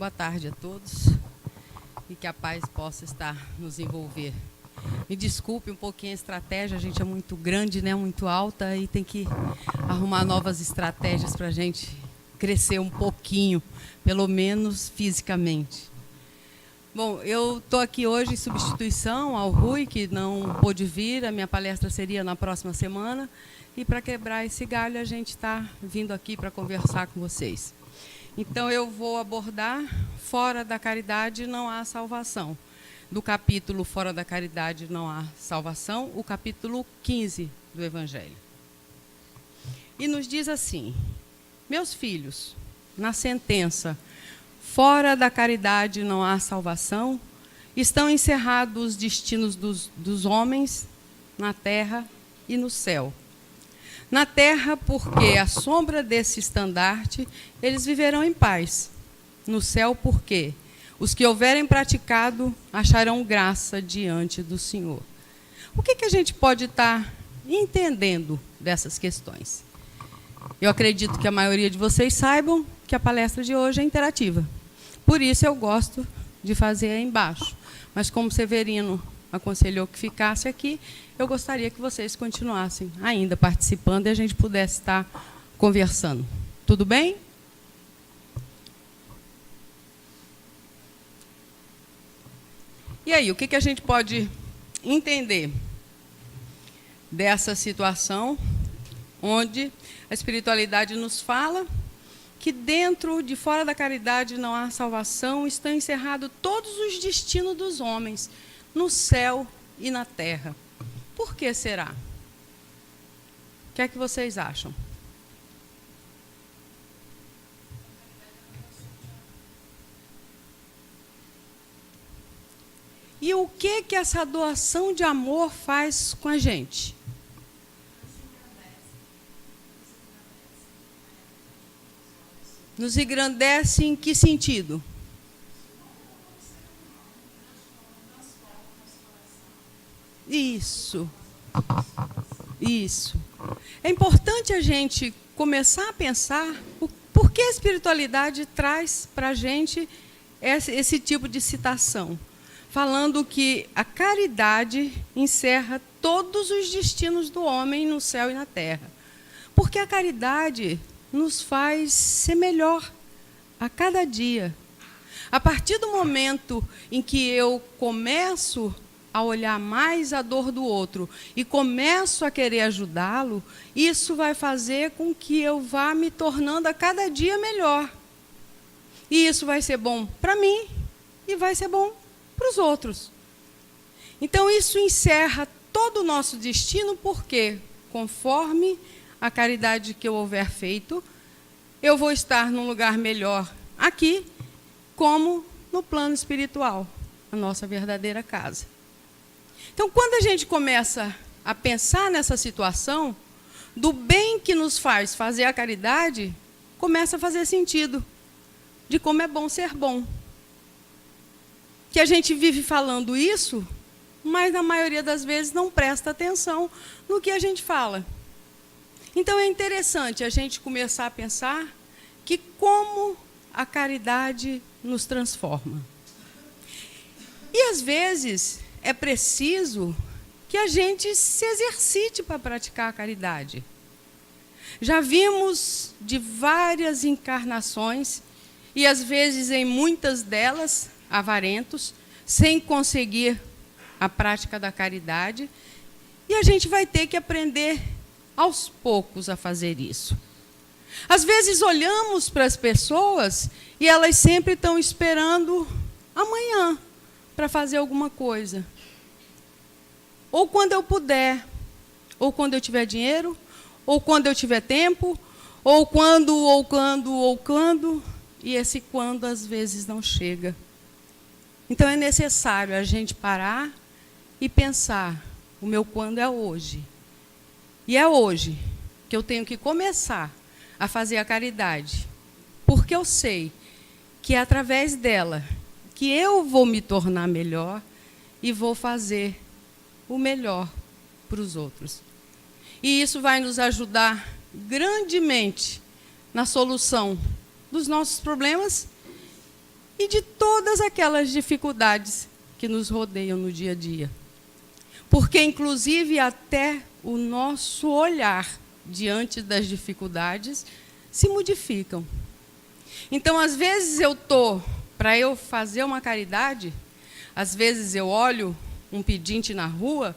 Boa tarde a todos e que a paz possa estar nos envolver. Me desculpe um pouquinho a estratégia, a gente é muito grande, né, muito alta e tem que arrumar novas estratégias para a gente crescer um pouquinho, pelo menos fisicamente. Bom, eu estou aqui hoje em substituição ao Rui, que não pôde vir, a minha palestra seria na próxima semana, e para quebrar esse galho a gente está vindo aqui para conversar com vocês. Então, eu vou abordar Fora da Caridade não há salvação. Do capítulo Fora da Caridade não há salvação, o capítulo 15 do Evangelho. E nos diz assim: meus filhos, na sentença Fora da Caridade não há salvação, estão encerrados os destinos dos homens na terra e no céu. Na terra, porque à sombra desse estandarte, eles viverão em paz. No céu, porque os que houverem praticado acharão graça diante do Senhor. O que a gente pode estar entendendo dessas questões? Eu acredito que a maioria de vocês saibam que a palestra de hoje é interativa. Por isso eu gosto de fazer aí embaixo. Mas como o Severino aconselhou que ficasse aqui, eu gostaria que vocês continuassem ainda participando e a gente pudesse estar conversando. Tudo bem? E aí, o que a gente pode entender dessa situação onde a espiritualidade nos fala que dentro de Fora da Caridade não há salvação, estão encerrados todos os destinos dos homens, no céu e na terra. Por que será? O que é que vocês acham? E o que essa doação de amor faz com a gente? Nos engrandece em que sentido? Isso. Isso. É importante a gente começar a pensar por que a espiritualidade traz para a gente esse tipo de citação, falando que a caridade encerra todos os destinos do homem no céu e na terra. Porque a caridade nos faz ser melhor a cada dia. A partir do momento em que eu começo a olhar mais a dor do outro e começo a querer ajudá-lo, isso vai fazer com que eu vá me tornando a cada dia melhor. E isso vai ser bom para mim e vai ser bom para os outros. Então, isso encerra todo o nosso destino, porque, conforme a caridade que eu houver feito, eu vou estar num lugar melhor aqui, como no plano espiritual, a nossa verdadeira casa. Então, quando a gente começa a pensar nessa situação, do bem que nos faz fazer a caridade, começa a fazer sentido de como é bom ser bom. Que a gente vive falando isso, mas na maioria das vezes não presta atenção no que a gente fala. Então é interessante a gente começar a pensar que como a caridade nos transforma. E às vezes é preciso que a gente se exercite para praticar a caridade. Já vimos de várias encarnações, e às vezes em muitas delas, avarentos, sem conseguir a prática da caridade, e a gente vai ter que aprender aos poucos a fazer isso. Às vezes olhamos para as pessoas e elas sempre estão esperando amanhã para fazer alguma coisa. Ou quando eu puder, ou quando eu tiver dinheiro, ou quando eu tiver tempo, ou quando, e esse quando às vezes não chega. Então é necessário a gente parar e pensar, o meu quando é hoje. E é hoje que eu tenho que começar a fazer a caridade, porque eu sei que é através dela que eu vou me tornar melhor e vou fazer o melhor para os outros. E isso vai nos ajudar grandemente na solução dos nossos problemas e de todas aquelas dificuldades que nos rodeiam no dia a dia. Porque, inclusive, até o nosso olhar diante das dificuldades se modificam. Então, às vezes para eu fazer uma caridade, às vezes eu olho um pedinte na rua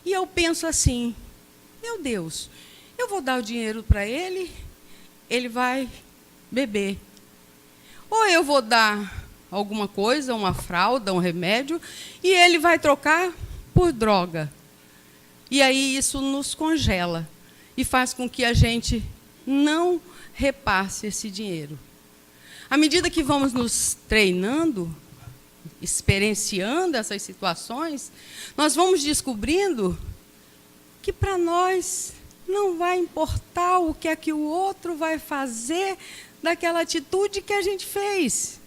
e eu penso assim, meu Deus, eu vou dar o dinheiro para ele, ele vai beber. Ou eu vou dar alguma coisa, uma fralda, um remédio, e ele vai trocar por droga. E aí isso nos congela e faz com que a gente não repasse esse dinheiro. À medida que vamos nos treinando, experienciando essas situações, nós vamos descobrindo que para nós não vai importar o que é que o outro vai fazer daquela atitude que a gente fez.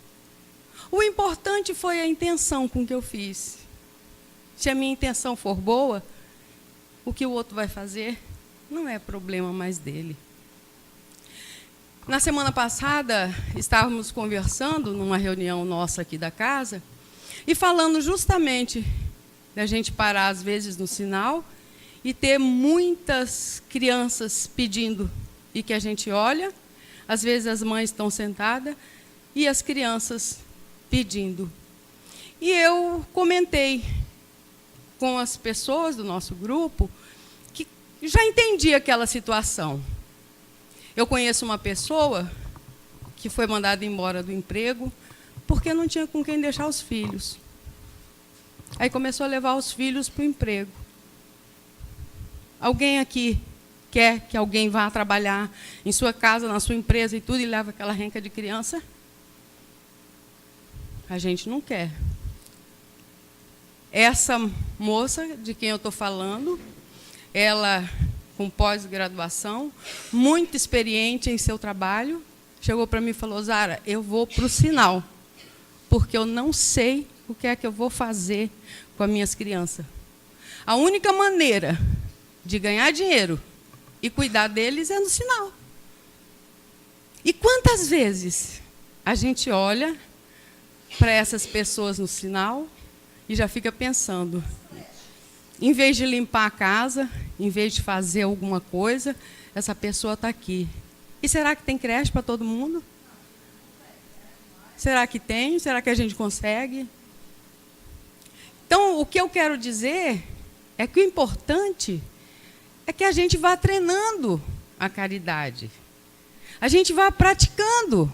O importante foi a intenção com que eu fiz. Se a minha intenção for boa, o que o outro vai fazer não é problema mais dele. Na semana passada, estávamos conversando numa reunião nossa aqui da casa e falando justamente da gente parar, às vezes, no sinal e ter muitas crianças pedindo e que a gente olha, às vezes as mães estão sentadas e as crianças pedindo. E eu comentei com as pessoas do nosso grupo que já entendi aquela situação. Eu conheço uma pessoa que foi mandada embora do emprego porque não tinha com quem deixar os filhos. Aí começou a levar os filhos para o emprego. Alguém aqui quer que alguém vá trabalhar em sua casa, na sua empresa e tudo, e leva aquela renca de criança? A gente não quer. Essa moça de quem eu estou falando, ela com pós-graduação, muito experiente em seu trabalho, chegou para mim e falou, Zara, eu vou para o sinal, porque eu não sei o que é que eu vou fazer com as minhas crianças. A única maneira de ganhar dinheiro e cuidar deles é no sinal. E quantas vezes a gente olha para essas pessoas no sinal e já fica pensando, em vez de limpar a casa, em vez de fazer alguma coisa, essa pessoa está aqui. E será que tem creche para todo mundo? Será que tem? Será que a gente consegue? Então, o que eu quero dizer é que o importante é que a gente vá treinando a caridade. A gente vá praticando,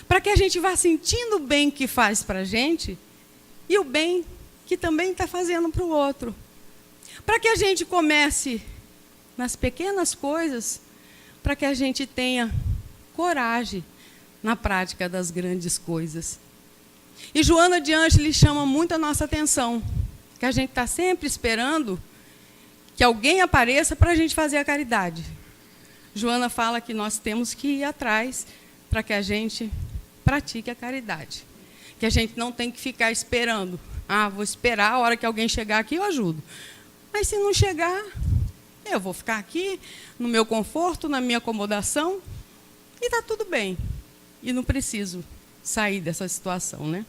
para que a gente vá sentindo o bem que faz para a gente e o bem que também está fazendo para o outro. Para que a gente comece nas pequenas coisas, para que a gente tenha coragem na prática das grandes coisas. E Joana de Ângeles chama muito a nossa atenção, que a gente está sempre esperando que alguém apareça para a gente fazer a caridade. Joana fala que nós temos que ir atrás para que a gente pratique a caridade. Que a gente não tem que ficar esperando. Vou esperar a hora que alguém chegar aqui, eu ajudo. Mas se não chegar, eu vou ficar aqui, no meu conforto, na minha acomodação, e está tudo bem. E não preciso sair dessa situação, né?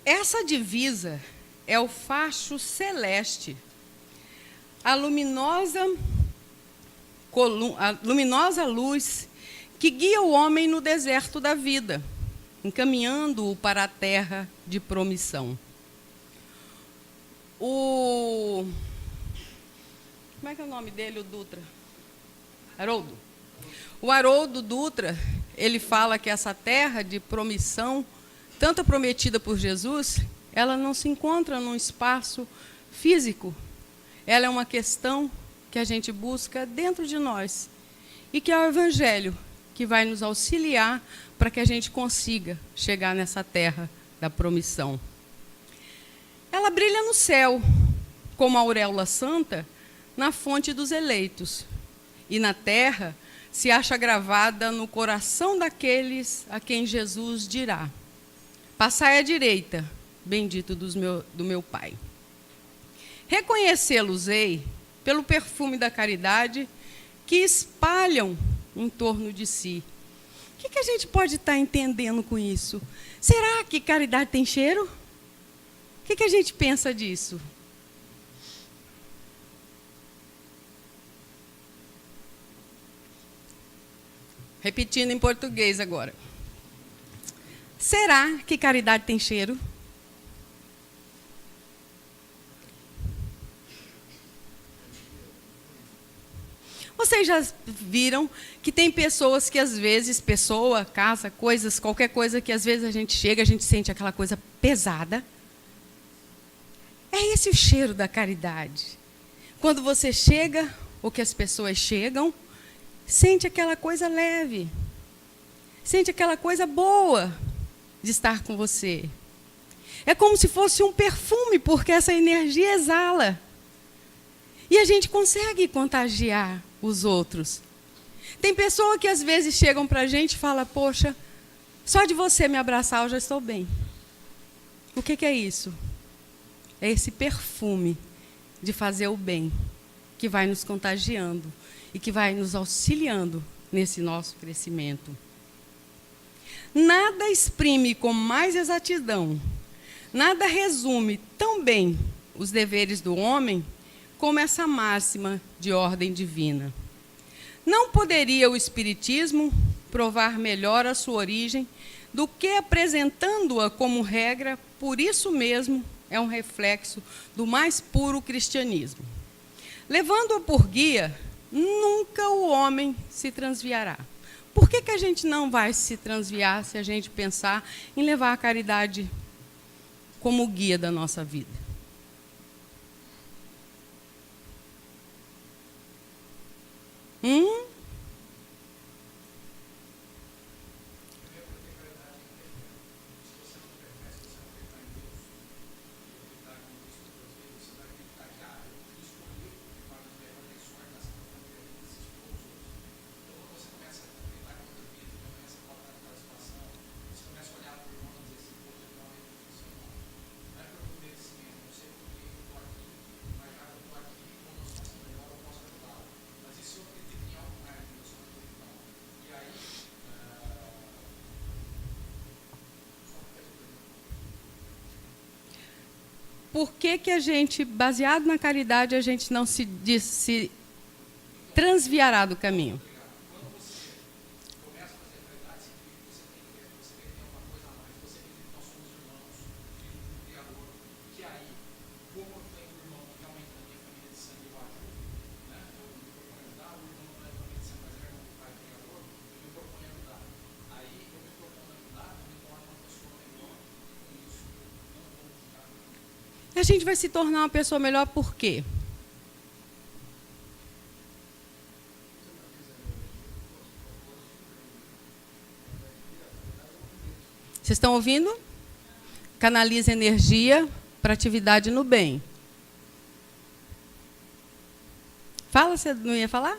Essa divisa é o facho celeste, a luminosa luz que guia o homem no deserto da vida, encaminhando-o para a terra de promissão. Como é que é o nome dele, o Dutra? Haroldo. O Haroldo Dutra, ele fala que essa terra de promissão, tanto prometida por Jesus, ela não se encontra num espaço físico. Ela é uma questão que a gente busca dentro de nós. E que é o Evangelho que vai nos auxiliar para que a gente consiga chegar nessa terra da promissão. Ela brilha no céu, como a auréola santa, na fonte dos eleitos. E na terra se acha gravada no coração daqueles a quem Jesus dirá: passai à direita, bendito do meu Pai. Reconhecê-los-ei pelo perfume da caridade que espalham em torno de si. O que a gente pode estar entendendo com isso? Será que caridade tem cheiro? O que a gente pensa disso? Repetindo em português agora. Será que caridade tem cheiro? Vocês já viram que tem pessoas que às vezes, pessoa, casa, coisas, qualquer coisa que às vezes a gente chega, a gente sente aquela coisa pesada? É esse o cheiro da caridade. Quando você chega, ou que as pessoas chegam, sente aquela coisa leve, sente aquela coisa boa de estar com você. É como se fosse um perfume, porque essa energia exala. E a gente consegue contagiar os outros. Tem pessoa que às vezes chegam para a gente e fala: poxa, só de você me abraçar eu já estou bem. O que é isso? É esse perfume de fazer o bem, que vai nos contagiando e que vai nos auxiliando nesse nosso crescimento. Nada exprime com mais exatidão, nada resume tão bem os deveres do homem como essa máxima de ordem divina. Não poderia o Espiritismo provar melhor a sua origem do que apresentando-a como regra, por isso mesmo é um reflexo do mais puro cristianismo. Levando-a por guia, nunca o homem se transviará. Por que a gente não vai se transviar se a gente pensar em levar a caridade como guia da nossa vida? Por que a gente, baseado na caridade, a gente não se transviará do caminho? A gente vai se tornar uma pessoa melhor por quê? Vocês estão ouvindo? Canaliza energia para atividade no bem. Fala, você não ia falar?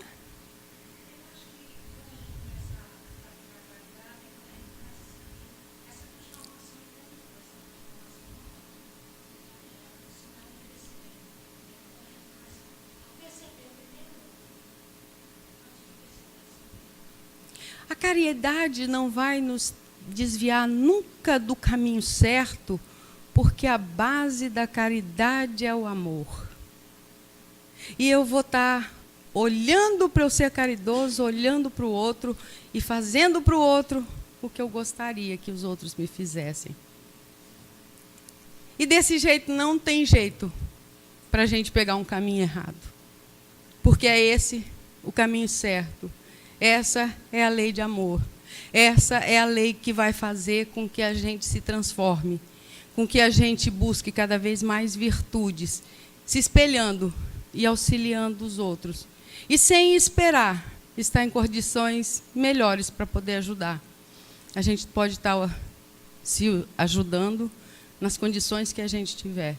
A caridade não vai nos desviar nunca do caminho certo, porque a base da caridade é o amor. E eu vou estar olhando para eu ser caridoso, olhando para o outro e fazendo para o outro o que eu gostaria que os outros me fizessem. E desse jeito não tem jeito para a gente pegar um caminho errado, porque é esse o caminho certo. Essa é a lei de amor. Essa é a lei que vai fazer com que a gente se transforme, com que a gente busque cada vez mais virtudes, se espelhando e auxiliando os outros. E sem esperar estar em condições melhores para poder ajudar. A gente pode estar se ajudando nas condições que a gente tiver.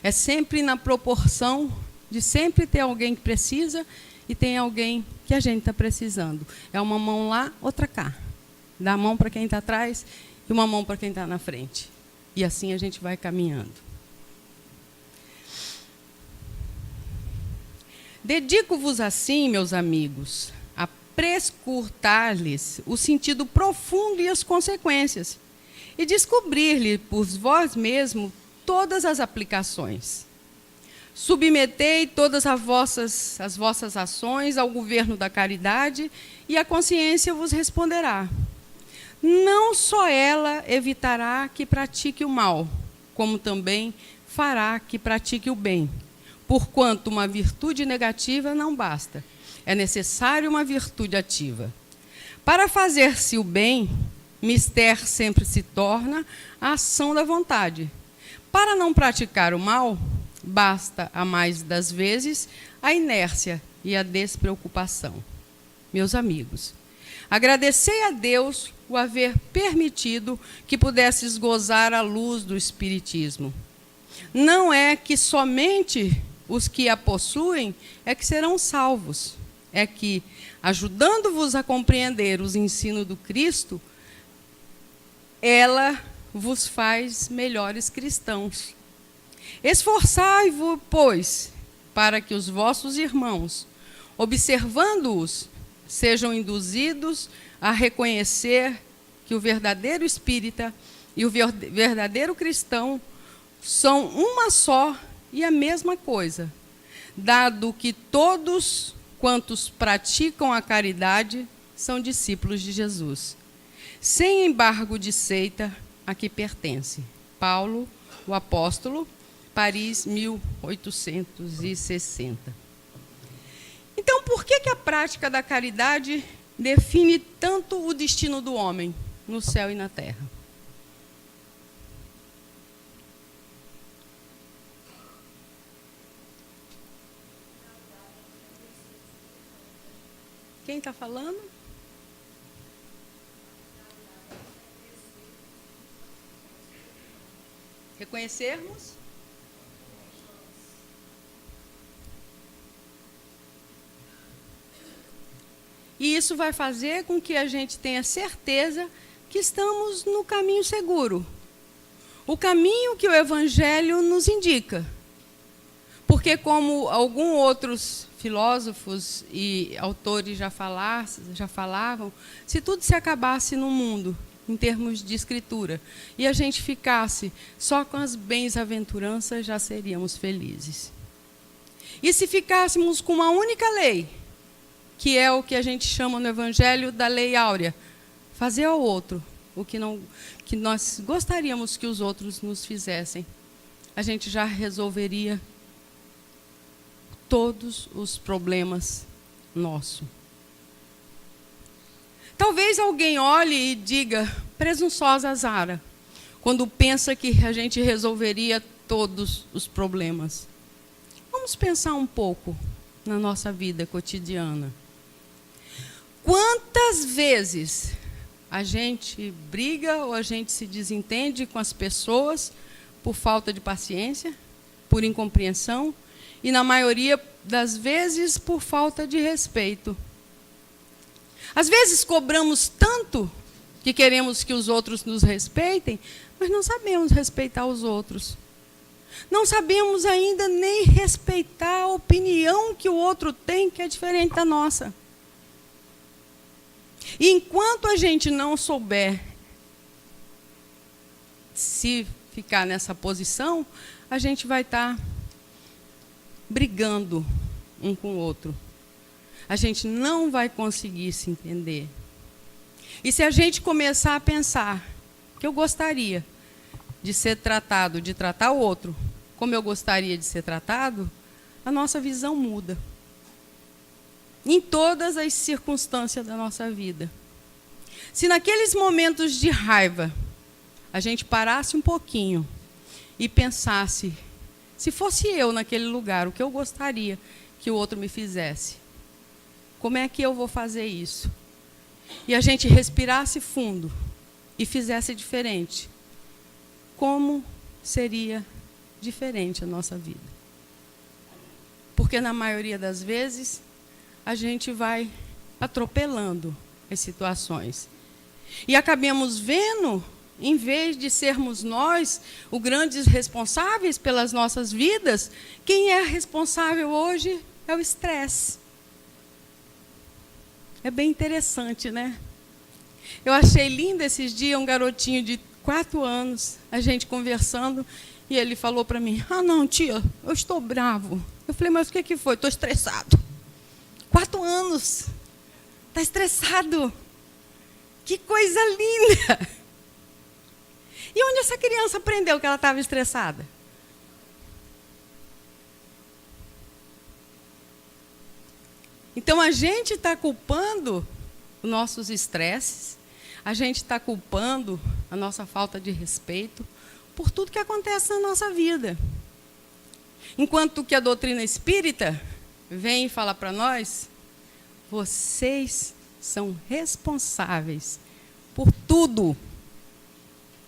É sempre na proporção de sempre ter alguém que precisa e tem alguém que a gente está precisando. É uma mão lá, outra cá. Dá a mão para quem está atrás e uma mão para quem está na frente. E assim a gente vai caminhando. Dedico-vos assim, meus amigos, a prescrutar-lhes o sentido profundo e as consequências, e descobrir-lhe por vós mesmos todas as aplicações. Submetei todas as vossas ações ao governo da caridade, e a consciência vos responderá. Não só ela evitará que pratique o mal, como também fará que pratique o bem. Porquanto uma virtude negativa não basta, é necessário uma virtude ativa. Para fazer-se o bem, mister sempre se torna a ação da vontade. Para não praticar o mal, basta, a mais das vezes, a inércia e a despreocupação. Meus amigos, agradecei a Deus o haver permitido que pudesses gozar a luz do Espiritismo. Não é que somente os que a possuem é que serão salvos. É que, ajudando-vos a compreender os ensinos do Cristo, ela vos faz melhores cristãos. Esforçai-vos, pois, para que os vossos irmãos, observando-os, sejam induzidos a reconhecer que o verdadeiro espírita e o verdadeiro cristão são uma só e a mesma coisa, dado que todos quantos praticam a caridade são discípulos de Jesus, sem embargo de seita a que pertence. Paulo, o apóstolo, Paris, 1860. Então, por que a prática da caridade define tanto o destino do homem no céu e na terra? Quem está falando? Reconhecermos? E isso vai fazer com que a gente tenha certeza que estamos no caminho seguro. O caminho que o Evangelho nos indica. Porque, como alguns outros filósofos e autores já falavam, se tudo se acabasse no mundo, em termos de escritura, e a gente ficasse só com as bens-aventuranças, já seríamos felizes. E se ficássemos com uma única lei, que é o que a gente chama no Evangelho da lei áurea, fazer ao outro o que nós gostaríamos que os outros nos fizessem, a gente já resolveria todos os problemas nossos. Talvez alguém olhe e diga, presunçosa Zara, quando pensa que a gente resolveria todos os problemas. Vamos pensar um pouco na nossa vida cotidiana. Quantas vezes a gente briga ou a gente se desentende com as pessoas por falta de paciência, por incompreensão, e, na maioria das vezes, por falta de respeito. Às vezes, cobramos tanto que queremos que os outros nos respeitem, mas não sabemos respeitar os outros. Não sabemos ainda nem respeitar a opinião que o outro tem, que é diferente da nossa. E enquanto a gente não souber se ficar nessa posição, a gente vai estar brigando um com o outro. A gente não vai conseguir se entender. E se a gente começar a pensar que eu gostaria de ser tratado, de tratar o outro como eu gostaria de ser tratado, a nossa visão muda. Em todas as circunstâncias da nossa vida. Se naqueles momentos de raiva a gente parasse um pouquinho e pensasse, se fosse eu naquele lugar, o que eu gostaria que o outro me fizesse? Como é que eu vou fazer isso? E a gente respirasse fundo e fizesse diferente. Como seria diferente a nossa vida? Porque na maioria das vezes a gente vai atropelando as situações. E acabamos vendo, em vez de sermos nós os grandes responsáveis pelas nossas vidas, quem é responsável hoje é o estresse. É bem interessante, né? Eu achei lindo esses dias um garotinho de 4 anos, a gente conversando, e ele falou para mim: ah, não, tia, eu estou bravo. Eu falei: mas o que foi? Estou estressado. 4 anos. Está estressado. Que coisa linda. E onde essa criança aprendeu que ela estava estressada? Então, a gente está culpando os nossos estresses, a gente está culpando a nossa falta de respeito por tudo que acontece na nossa vida. Enquanto que a doutrina espírita vem e fala para nós: vocês são responsáveis por tudo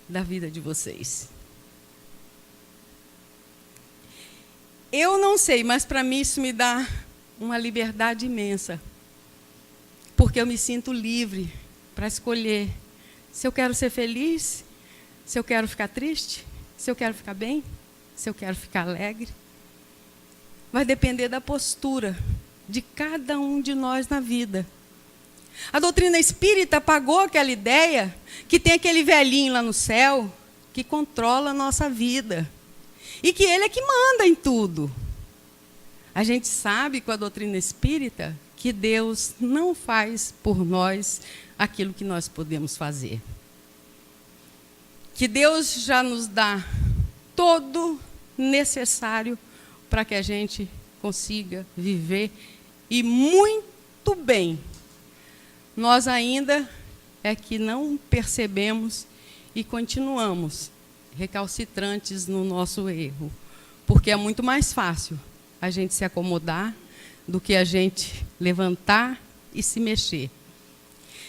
da vida de vocês. Eu não sei, mas para mim isso me dá uma liberdade imensa, porque eu me sinto livre para escolher se eu quero ser feliz, se eu quero ficar triste, se eu quero ficar bem, se eu quero ficar alegre. Vai depender da postura de cada um de nós na vida. A doutrina espírita apagou aquela ideia que tem aquele velhinho lá no céu que controla a nossa vida e que ele é que manda em tudo. A gente sabe com a doutrina espírita que Deus não faz por nós aquilo que nós podemos fazer. Que Deus já nos dá todo necessário para que a gente consiga viver e muito bem. Nós ainda é que não percebemos e continuamos recalcitrantes no nosso erro, porque é muito mais fácil a gente se acomodar do que a gente levantar e se mexer.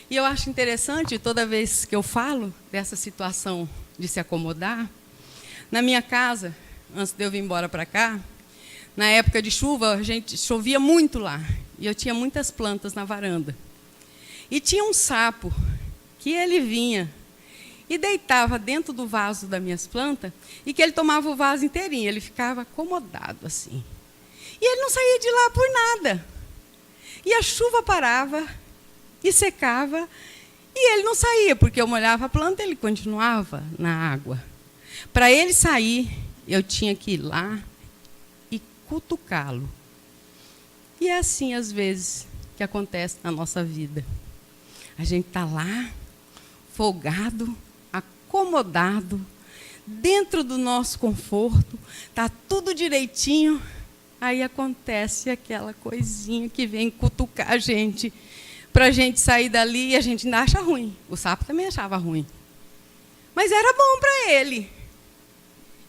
E eu acho interessante, toda vez que eu falo dessa situação de se acomodar, na minha casa, antes de eu vir embora para cá, na época de chuva, a gente chovia muito lá, e eu tinha muitas plantas na varanda. E tinha um sapo que ele vinha e deitava dentro do vaso das minhas plantas e que ele tomava o vaso inteirinho, ele ficava acomodado assim. E ele não saía de lá por nada. E a chuva parava e secava e ele não saía, porque eu molhava a planta e ele continuava na água. Para ele sair, eu tinha que ir lá e cutucá-lo. E é assim, às vezes, que acontece na nossa vida. A gente está lá, folgado, acomodado, dentro do nosso conforto, está tudo direitinho, aí acontece aquela coisinha que vem cutucar a gente, para a gente sair dali e a gente ainda acha ruim. O sapo também achava ruim. Mas era bom para ele.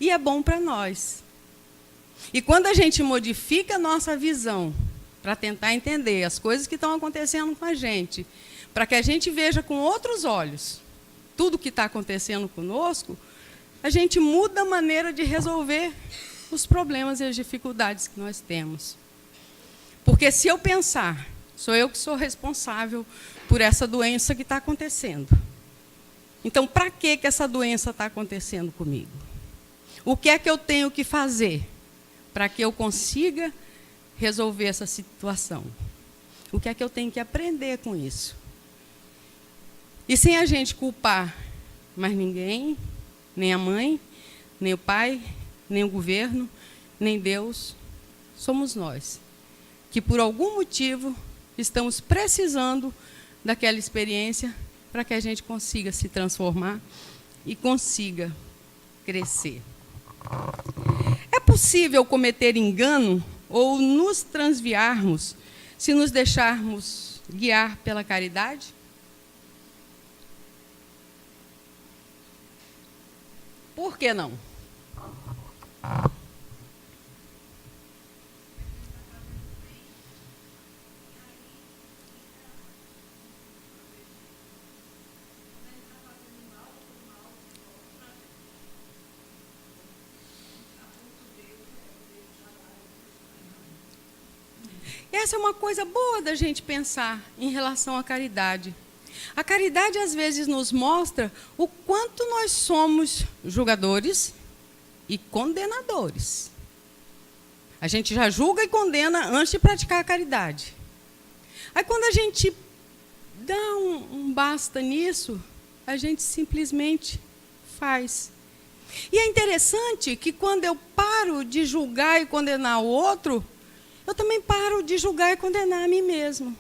E é bom para nós. E quando a gente modifica a nossa visão para tentar entender as coisas que estão acontecendo com a gente, para que a gente veja com outros olhos tudo que está acontecendo conosco, a gente muda a maneira de resolver os problemas e as dificuldades que nós temos. Porque se eu pensar, sou eu que sou responsável por essa doença que está acontecendo. Então, para que essa doença está acontecendo comigo? O que é que eu tenho que fazer para que eu consiga resolver essa situação? O que é que eu tenho que aprender com isso? E sem a gente culpar mais ninguém, nem a mãe, nem o pai, nem o governo, nem Deus, somos nós, que por algum motivo estamos precisando daquela experiência para que a gente consiga se transformar e consiga crescer. É possível cometer engano ou nos transviarmos se nos deixarmos guiar pela caridade? Por que não? Essa é uma coisa boa da gente pensar em relação à caridade. A caridade, às vezes, nos mostra o quanto nós somos julgadores e condenadores. A gente já julga e condena antes de praticar a caridade. Aí, quando a gente dá um basta nisso, a gente simplesmente faz. E é interessante que quando eu paro de julgar e condenar o outro, eu também paro de julgar e condenar a mim mesmo.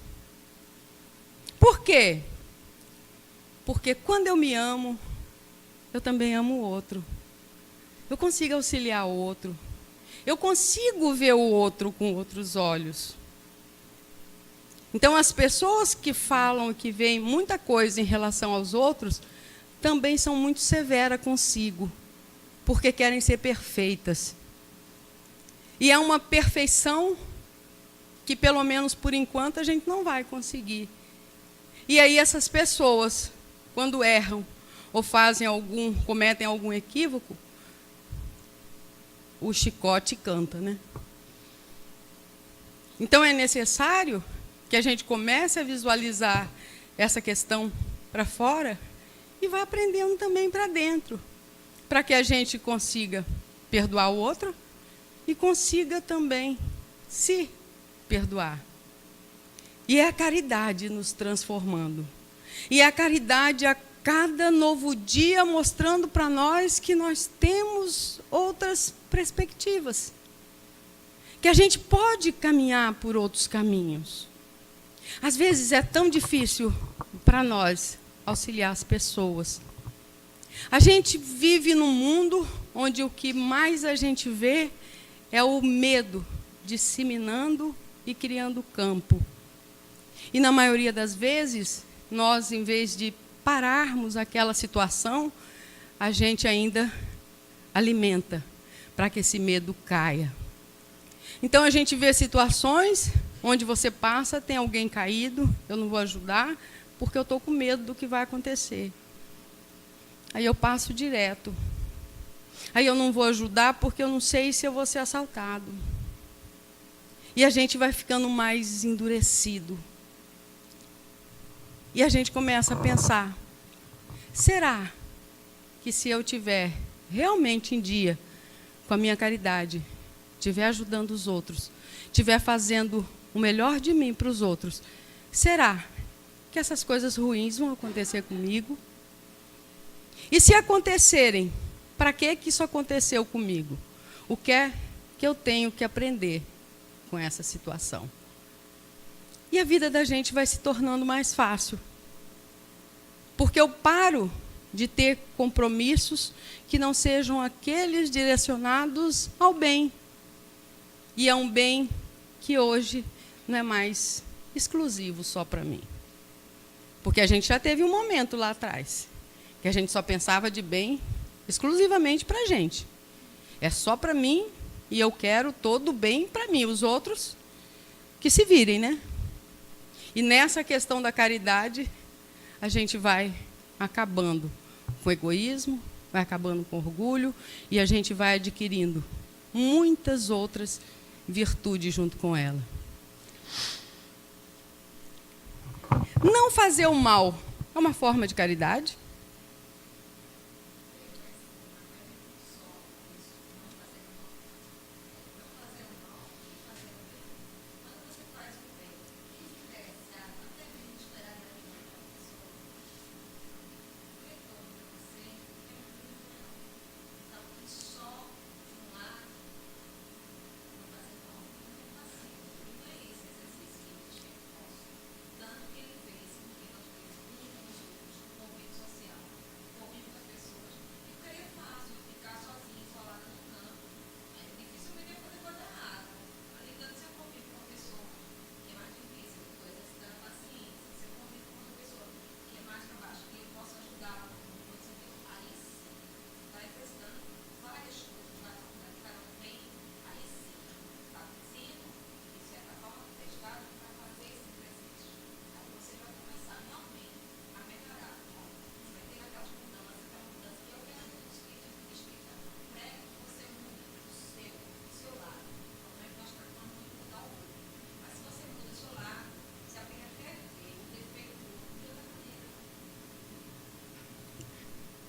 Por quê? Porque quando eu me amo, eu também amo o outro. Eu consigo auxiliar o outro. Eu consigo ver o outro com outros olhos. Então, as pessoas que falam e que veem muita coisa em relação aos outros, também são muito severas consigo, porque querem ser perfeitas. E é uma perfeição que, pelo menos por enquanto, a gente não vai conseguir. E aí essas pessoas, quando erram ou cometem algum equívoco, o chicote canta, né? Então é necessário que a gente comece a visualizar essa questão para fora e vá aprendendo também para dentro, para que a gente consiga perdoar o outro e consiga também se perdoar. E é a caridade nos transformando. E é a caridade a cada novo dia mostrando para nós que nós temos outras perspectivas. Que a gente pode caminhar por outros caminhos. Às vezes é tão difícil para nós auxiliar as pessoas. A gente vive num mundo onde o que mais a gente vê é o medo disseminando e criando campo. E na maioria das vezes, nós, em vez de pararmos aquela situação, a gente ainda alimenta para que esse medo caia. Então a gente vê situações onde você passa, tem alguém caído, eu não vou ajudar, porque eu estou com medo do que vai acontecer. Aí eu passo direto. Aí eu não vou ajudar porque eu não sei se eu vou ser assaltado. E a gente vai ficando mais endurecido. E a gente começa a pensar, será que se eu tiver realmente em dia com a minha caridade, estiver ajudando os outros, estiver fazendo o melhor de mim para os outros, será que essas coisas ruins vão acontecer comigo? E se acontecerem, para que isso aconteceu comigo? O que é que eu tenho que aprender com essa situação? E a vida da gente vai se tornando mais fácil. Porque eu paro de ter compromissos que não sejam aqueles direcionados ao bem. E é um bem que hoje não é mais exclusivo só para mim. Porque a gente já teve um momento lá atrás que a gente só pensava de bem exclusivamente para a gente. É só para mim e eu quero todo o bem para mim. Os outros que se virem, né? E nessa questão da caridade, a gente vai acabando com o egoísmo, vai acabando com o orgulho e a gente vai adquirindo muitas outras virtudes junto com ela. Não fazer o mal é uma forma de caridade?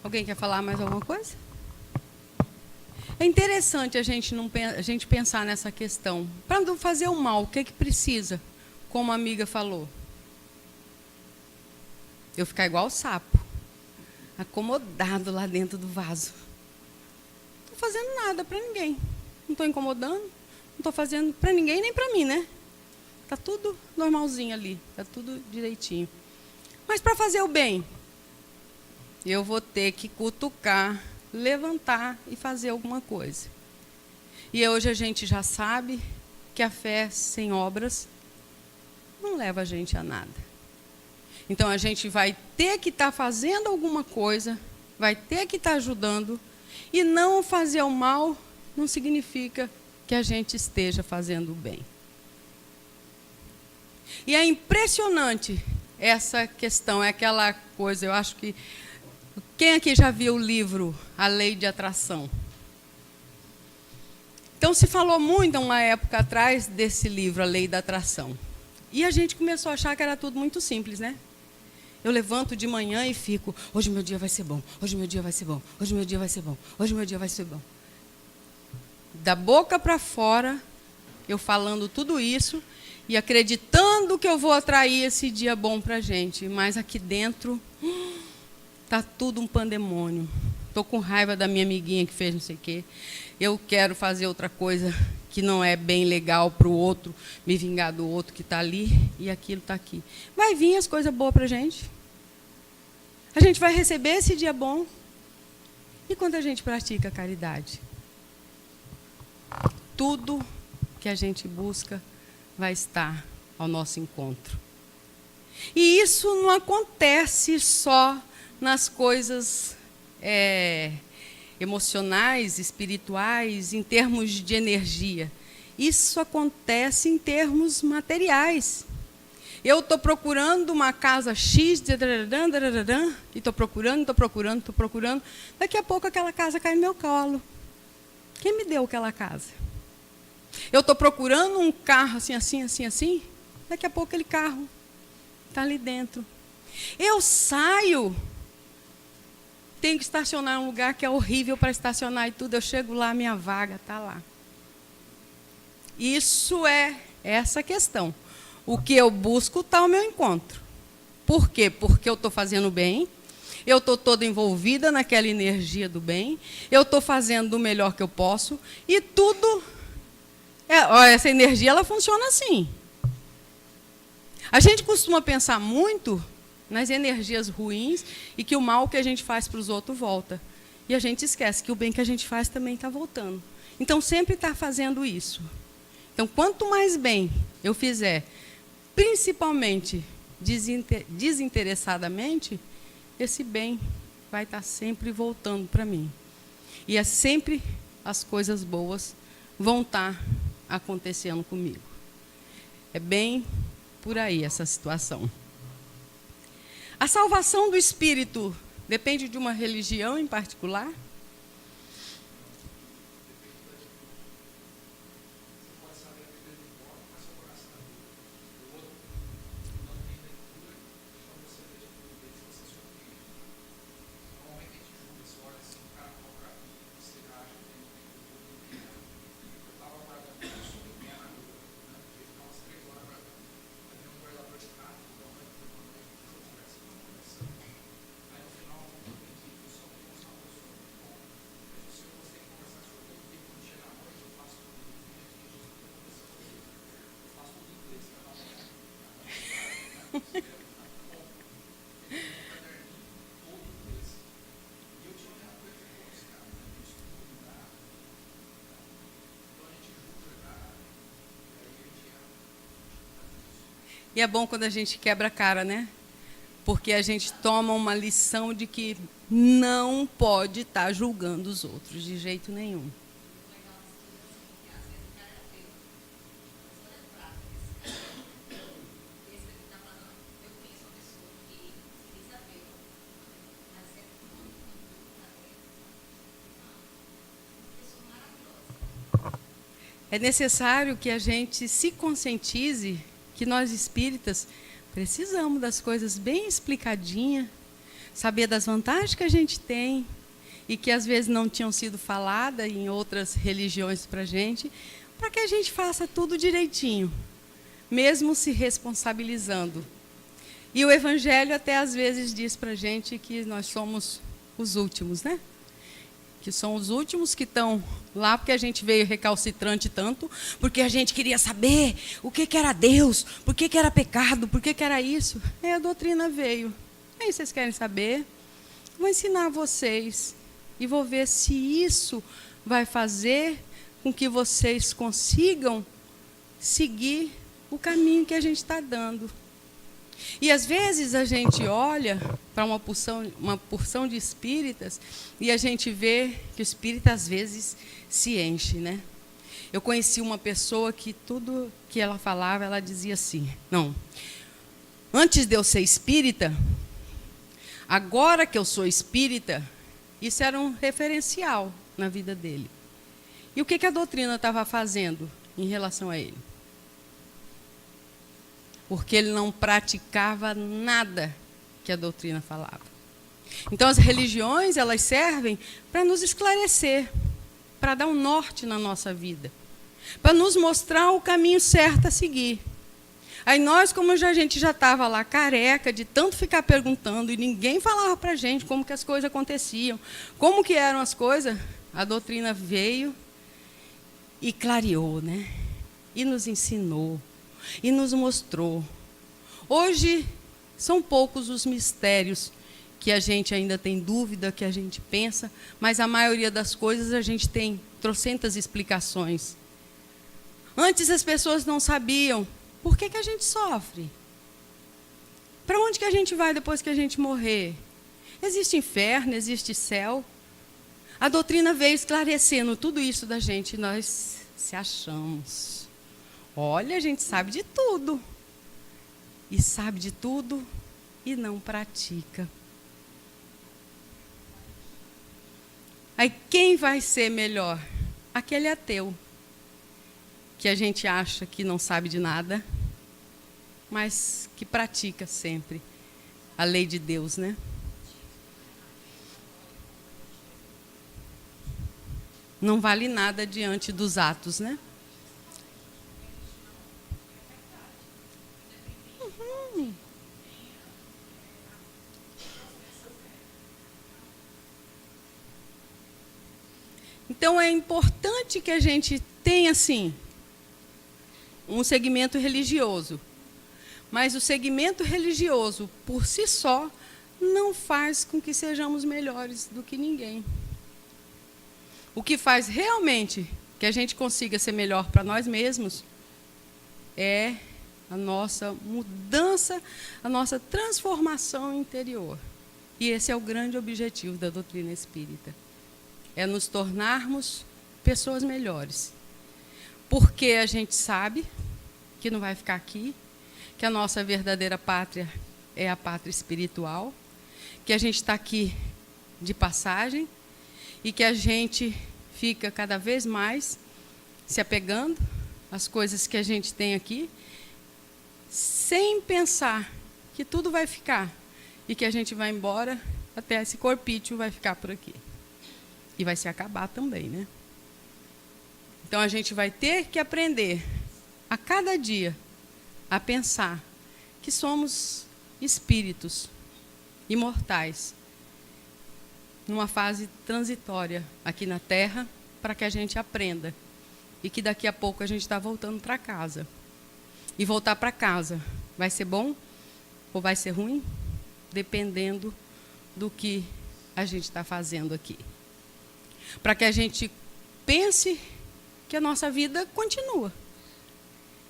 Alguém quer falar mais alguma coisa? É interessante a gente pensar nessa questão. Para não fazer o mal, o que é que precisa? Como a amiga falou. Eu ficar igual o sapo, acomodado lá dentro do vaso. Não estou fazendo nada para ninguém. Não estou incomodando, não estou fazendo para ninguém nem para mim, né? Está tudo normalzinho ali, está tudo direitinho. Mas para fazer o bem, eu vou ter que cutucar, levantar e fazer alguma coisa. E hoje a gente já sabe que a fé sem obras não leva a gente a nada. Então a gente vai ter que estar fazendo alguma coisa, vai ter que estar ajudando, e não fazer o mal não significa que a gente esteja fazendo o bem. E é impressionante essa questão, é aquela coisa, eu acho que... Quem aqui já viu o livro A Lei de Atração? Então, se falou muito, uma época atrás, desse livro, A Lei da Atração. E a gente começou a achar que era tudo muito simples, né? Eu levanto de manhã e fico, hoje meu dia vai ser bom, hoje meu dia vai ser bom, hoje meu dia vai ser bom, hoje meu dia vai ser bom. Da boca para fora, eu falando tudo isso e acreditando que eu vou atrair esse dia bom para a gente. Mas aqui dentro... Está tudo um pandemônio. Estou com raiva da minha amiguinha que fez não sei o quê. Eu quero fazer outra coisa que não é bem legal para o outro, me vingar do outro que está ali e aquilo está aqui. Vai vir as coisas boas para a gente. A gente vai receber esse dia bom. E quando a gente pratica a caridade? Tudo que a gente busca vai estar ao nosso encontro. E isso não acontece só nas coisas emocionais, espirituais, em termos de energia. Isso acontece em termos materiais. Eu estou procurando uma casa X, e estou procurando. Daqui a pouco aquela casa cai no meu colo. Quem me deu aquela casa? Eu estou procurando um carro assim. Daqui a pouco aquele carro está ali dentro. Eu saio... Tenho que estacionar em um lugar que é horrível para estacionar e tudo. Eu chego lá, minha vaga está lá. Isso é essa questão. O que eu busco está ao meu encontro. Por quê? Porque eu estou fazendo bem, eu estou toda envolvida naquela energia do bem, eu estou fazendo o melhor que eu posso, e tudo... essa energia ela funciona assim. A gente costuma pensar muito... nas energias ruins e que o mal que a gente faz para os outros volta. E a gente esquece que o bem que a gente faz também está voltando. Então, sempre está fazendo isso. Então, quanto mais bem eu fizer, principalmente desinteressadamente, esse bem vai estar sempre voltando para mim. E é sempre as coisas boas vão estar acontecendo comigo. É bem por aí essa situação. A salvação do espírito depende de uma religião em particular? E é bom quando a gente quebra a cara, né? Porque a gente toma uma lição de que não pode estar julgando os outros de jeito nenhum. É necessário que a gente se conscientize que nós espíritas precisamos das coisas bem explicadinhas, saber das vantagens que a gente tem e que às vezes não tinham sido faladas em outras religiões para a gente gente faça tudo direitinho, mesmo se responsabilizando. E o Evangelho até às vezes diz para a gente que nós somos os últimos, né? Que são os últimos que estão lá porque a gente veio recalcitrante tanto, porque a gente queria saber o que era Deus, por que era pecado, por que era isso. Aí a doutrina veio. Aí vocês querem saber? Vou ensinar vocês e vou ver se isso vai fazer com que vocês consigam seguir o caminho que a gente está dando. E às vezes a gente olha para uma porção de espíritas e a gente vê que o espírita às vezes se enche, né? Eu conheci uma pessoa que tudo que ela falava, ela dizia assim: não, antes de eu ser espírita, agora que eu sou espírita, isso era um referencial na vida dele. E o que a doutrina estava fazendo em relação a ele? Porque ele não praticava nada que a doutrina falava. Então, as religiões, elas servem para nos esclarecer, para dar um norte na nossa vida, para nos mostrar o caminho certo a seguir. Aí nós, como a gente já estava lá careca de tanto ficar perguntando e ninguém falava para a gente como que as coisas aconteciam, como que eram as coisas, a doutrina veio e clareou, né? E nos ensinou, e nos mostrou. Hoje, são poucos os mistérios que a gente ainda tem dúvida, que a gente pensa, mas a maioria das coisas a gente tem trocentas explicações. Antes as pessoas não sabiam por que a gente sofre. Para onde que a gente vai depois que a gente morrer? Existe inferno, existe céu. A doutrina veio esclarecendo tudo isso da gente e nós se achamos. Olha, a gente sabe de tudo. E sabe de tudo e não pratica. Aí quem vai ser melhor? Aquele ateu, que a gente acha que não sabe de nada, mas que pratica sempre a lei de Deus, né? Não vale nada diante dos atos, né? Então, é importante que a gente tenha, assim, um segmento religioso. Mas o segmento religioso, por si só, não faz com que sejamos melhores do que ninguém. O que faz realmente que a gente consiga ser melhor para nós mesmos é a nossa mudança, a nossa transformação interior. E esse é o grande objetivo da doutrina espírita. É nos tornarmos pessoas melhores. Porque a gente sabe que não vai ficar aqui, que a nossa verdadeira pátria é a pátria espiritual, que a gente está aqui de passagem e que a gente fica cada vez mais se apegando às coisas que a gente tem aqui, sem pensar que tudo vai ficar e que a gente vai embora, até esse corpício vai ficar por aqui. E vai se acabar também, né? Então, a gente vai ter que aprender a cada dia a pensar que somos espíritos imortais, numa fase transitória aqui na Terra, para que a gente aprenda. E que daqui a pouco a gente está voltando para casa. E voltar para casa vai ser bom ou vai ser ruim? Dependendo do que a gente está fazendo aqui. Para que a gente pense que a nossa vida continua.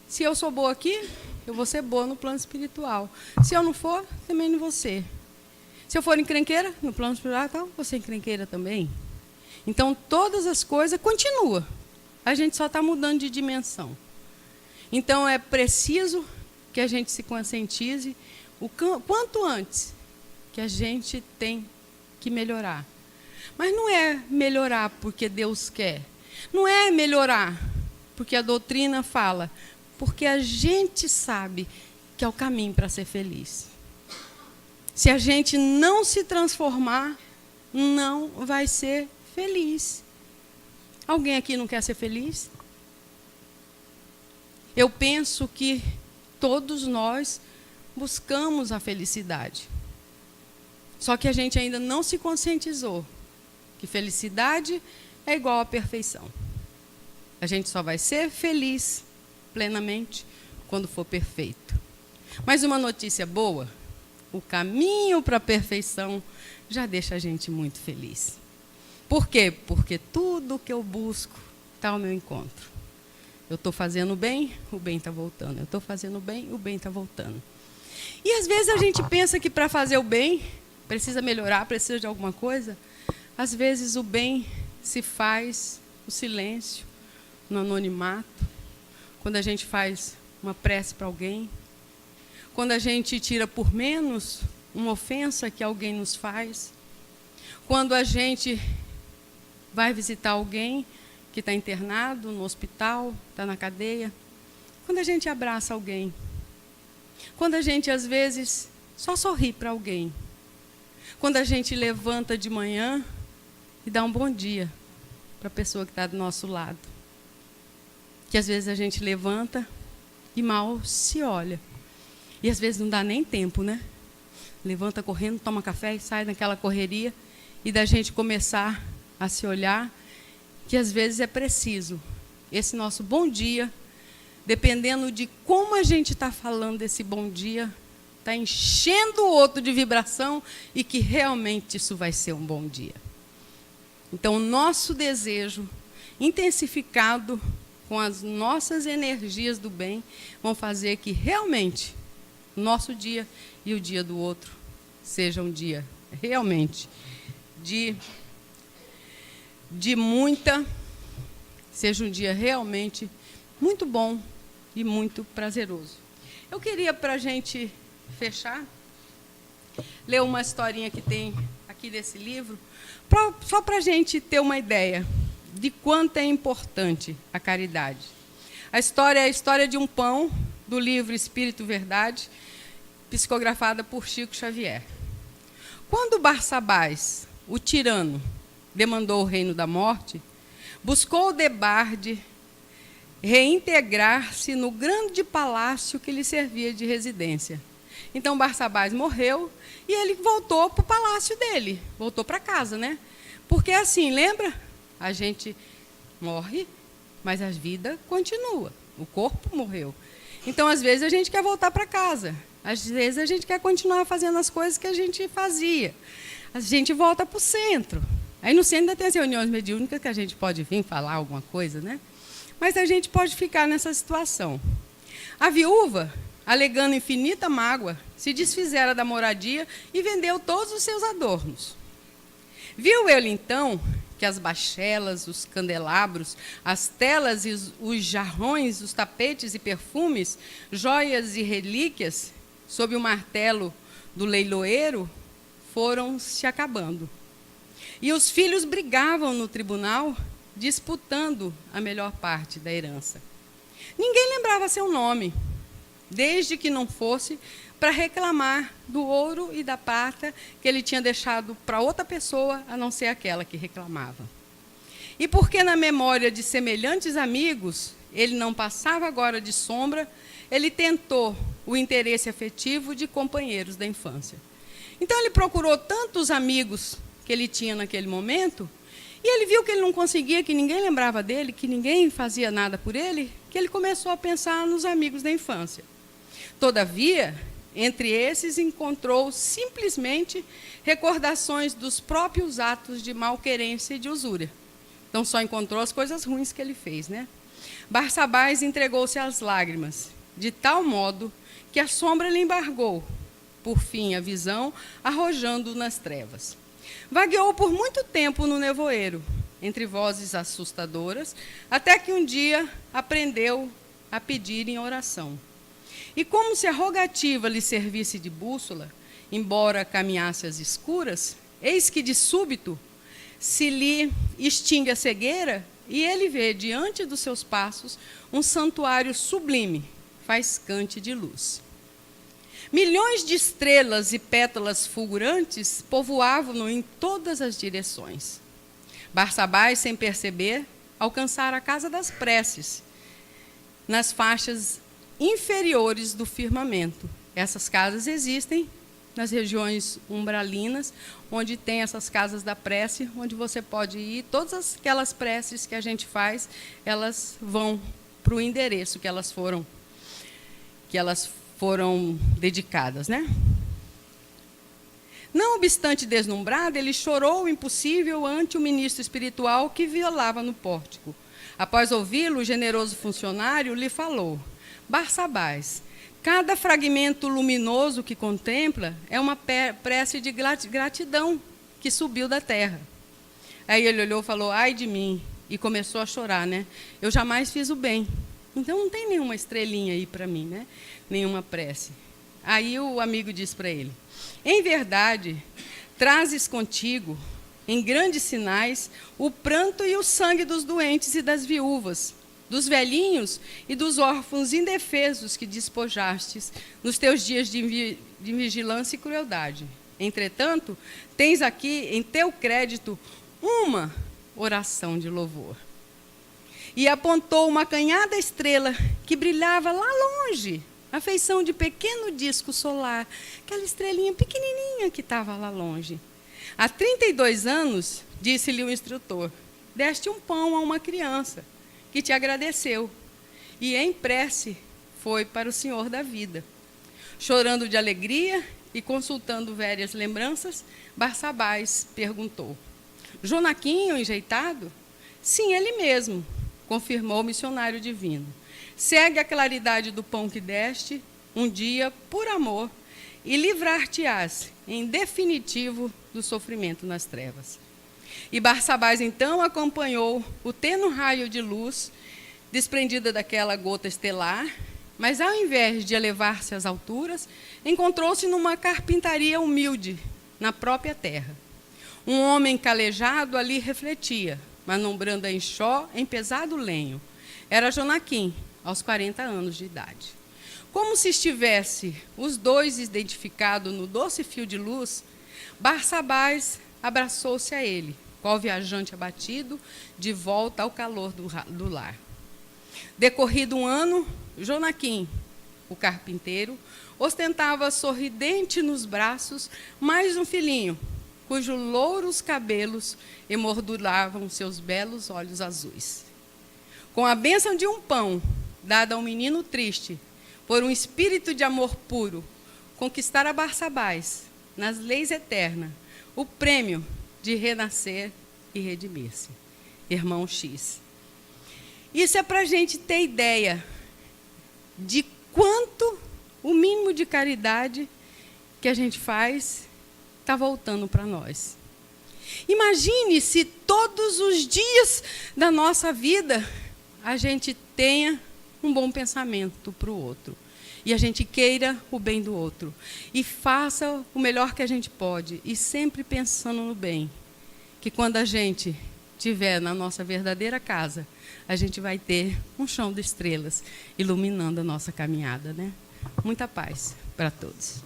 Se eu sou boa aqui, eu vou ser boa no plano espiritual. Se eu não for, também não vou ser. Se eu for encrenqueira, no plano espiritual, vou ser encrenqueira também. Então, todas as coisas continuam. A gente só está mudando de dimensão. Então, é preciso que a gente se conscientize o quanto antes que a gente tem que melhorar. Mas não é melhorar porque Deus quer. Não é melhorar porque a doutrina fala. Porque a gente sabe que é o caminho para ser feliz. Se a gente não se transformar, não vai ser feliz. Alguém aqui não quer ser feliz? Eu penso que todos nós buscamos a felicidade. Só que a gente ainda não se conscientizou que felicidade é igual à perfeição. A gente só vai ser feliz plenamente quando for perfeito. Mas uma notícia boa, o caminho para a perfeição já deixa a gente muito feliz. Por quê? Porque tudo que eu busco está ao meu encontro. Eu estou fazendo bem, o bem está voltando. Eu estou fazendo bem, o bem está voltando. E às vezes a gente pensa que para fazer o bem, precisa melhorar, precisa de alguma coisa. Às vezes o bem se faz no silêncio, no anonimato, quando a gente faz uma prece para alguém, quando a gente tira por menos uma ofensa que alguém nos faz, quando a gente vai visitar alguém que está internado no hospital, está na cadeia, quando a gente abraça alguém, quando a gente, às vezes, só sorri para alguém, quando a gente levanta de manhã e dá um bom dia para a pessoa que está do nosso lado, que às vezes a gente levanta e mal se olha, e às vezes não dá nem tempo, né? Levanta correndo, toma café e sai naquela correria, e da gente começar a se olhar, que às vezes é preciso esse nosso bom dia, dependendo de como a gente está falando desse bom dia, está enchendo o outro de vibração e que realmente isso vai ser um bom dia. Então, o nosso desejo intensificado com as nossas energias do bem vão fazer que realmente o nosso dia e o dia do outro seja um dia realmente seja um dia realmente muito bom e muito prazeroso. Eu queria, para a gente fechar, ler uma historinha que tem aqui desse livro, só para a gente ter uma ideia de quanto é importante a caridade. A história é a história de um pão, do livro Espírito Verdade, psicografada por Chico Xavier. Quando Barçabás, o tirano, demandou o reino da morte, buscou Debarde reintegrar-se no grande palácio que lhe servia de residência. Então, Barçabás morreu e ele voltou para o palácio dele, voltou para casa, né? Porque assim, lembra? A gente morre, mas a vida continua. O corpo morreu. Então, às vezes, a gente quer voltar para casa. Às vezes, a gente quer continuar fazendo as coisas que a gente fazia. A gente volta para o centro. Aí, no centro, ainda tem as reuniões mediúnicas que a gente pode vir falar alguma coisa, né? Mas a gente pode ficar nessa situação. A viúva, alegando infinita mágoa, se desfizera da moradia e vendeu todos os seus adornos. Viu ele, então, que as bachelas, os candelabros, as telas, e os jarrões, os tapetes e perfumes, joias e relíquias, sob o martelo do leiloeiro, foram se acabando. E os filhos brigavam no tribunal, disputando a melhor parte da herança. Ninguém lembrava seu nome, desde que não fosse para reclamar do ouro e da prata que ele tinha deixado para outra pessoa, a não ser aquela que reclamava. E porque na memória de semelhantes amigos, ele não passava agora de sombra, ele tentou o interesse afetivo de companheiros da infância. Então ele procurou tantos amigos que ele tinha naquele momento, e ele viu que ele não conseguia, que ninguém lembrava dele, que ninguém fazia nada por ele, que ele começou a pensar nos amigos da infância. Todavia, entre esses, encontrou simplesmente recordações dos próprios atos de malquerência e de usúria. Então, só encontrou as coisas ruins que ele fez, né? Barçabás entregou-se às lágrimas, de tal modo que a sombra lhe embargou, por fim, a visão, arrojando nas trevas. Vagueou por muito tempo no nevoeiro, entre vozes assustadoras, até que um dia aprendeu a pedir em oração. E como se a rogativa lhe servisse de bússola, embora caminhasse às escuras, eis que de súbito se lhe extingue a cegueira e ele vê diante dos seus passos um santuário sublime, faiscante de luz. Milhões de estrelas e pétalas fulgurantes povoavam-no em todas as direções. Barsabás, sem perceber, alcançara a casa das preces, nas faixas inferiores do firmamento. Essas casas existem nas regiões umbralinas, onde tem essas casas da prece, onde você pode ir. Todas aquelas preces que a gente faz, elas vão para o endereço que elas foram dedicadas, né? Não obstante deslumbrado, ele chorou o impossível ante o ministro espiritual que violava no pórtico. Após ouvi-lo, o generoso funcionário lhe falou: Barsabás, cada fragmento luminoso que contempla é uma prece de gratidão que subiu da terra. Aí ele olhou e falou: ai de mim, e começou a chorar, né? Eu jamais fiz o bem, então não tem nenhuma estrelinha aí para mim, né? Nenhuma prece. Aí o amigo disse para ele: em verdade, trazes contigo, em grandes sinais, o pranto e o sangue dos doentes e das viúvas, dos velhinhos e dos órfãos indefesos que despojastes nos teus dias de vigilância e crueldade. Entretanto, tens aqui em teu crédito uma oração de louvor. E apontou uma acanhada estrela que brilhava lá longe, a feição de pequeno disco solar, aquela estrelinha pequenininha que estava lá longe. Há 32 anos, disse-lhe o instrutor, deste um pão a uma criança, que te agradeceu, e em prece foi para o Senhor da vida. Chorando de alegria e consultando velhas lembranças, Barsabás perguntou: Jonaquim, o enjeitado? Sim, ele mesmo, confirmou o missionário divino. Segue a claridade do pão que deste, um dia, por amor, e livrar-te-ás, em definitivo, do sofrimento nas trevas. E Barsabás, então, acompanhou o tênue raio de luz, desprendida daquela gota estelar, mas, ao invés de elevar-se às alturas, encontrou-se numa carpintaria humilde, na própria terra. Um homem calejado ali refletia, manumbrando a enxó em pesado lenho. Era Jonaquim, aos 40 anos de idade. Como se estivesse os dois identificados no doce fio de luz, Barsabás abraçou-se a ele, qual viajante abatido, de volta ao calor do lar. Decorrido um ano, Jonaquim, o carpinteiro, ostentava sorridente nos braços mais um filhinho, cujos louros cabelos emolduravam seus belos olhos azuis. Com a bênção de um pão, dada a um menino triste, por um espírito de amor puro, conquistara Barsabás, nas leis eternas, o prêmio de renascer e redimir-se. Irmão X. Isso é para a gente ter ideia de quanto o mínimo de caridade que a gente faz está voltando para nós. Imagine se todos os dias da nossa vida a gente tenha um bom pensamento para o outro. E a gente queira o bem do outro. E faça o melhor que a gente pode. E sempre pensando no bem. Que quando a gente estiver na nossa verdadeira casa, a gente vai ter um chão de estrelas iluminando a nossa caminhada, né? Muita paz para todos.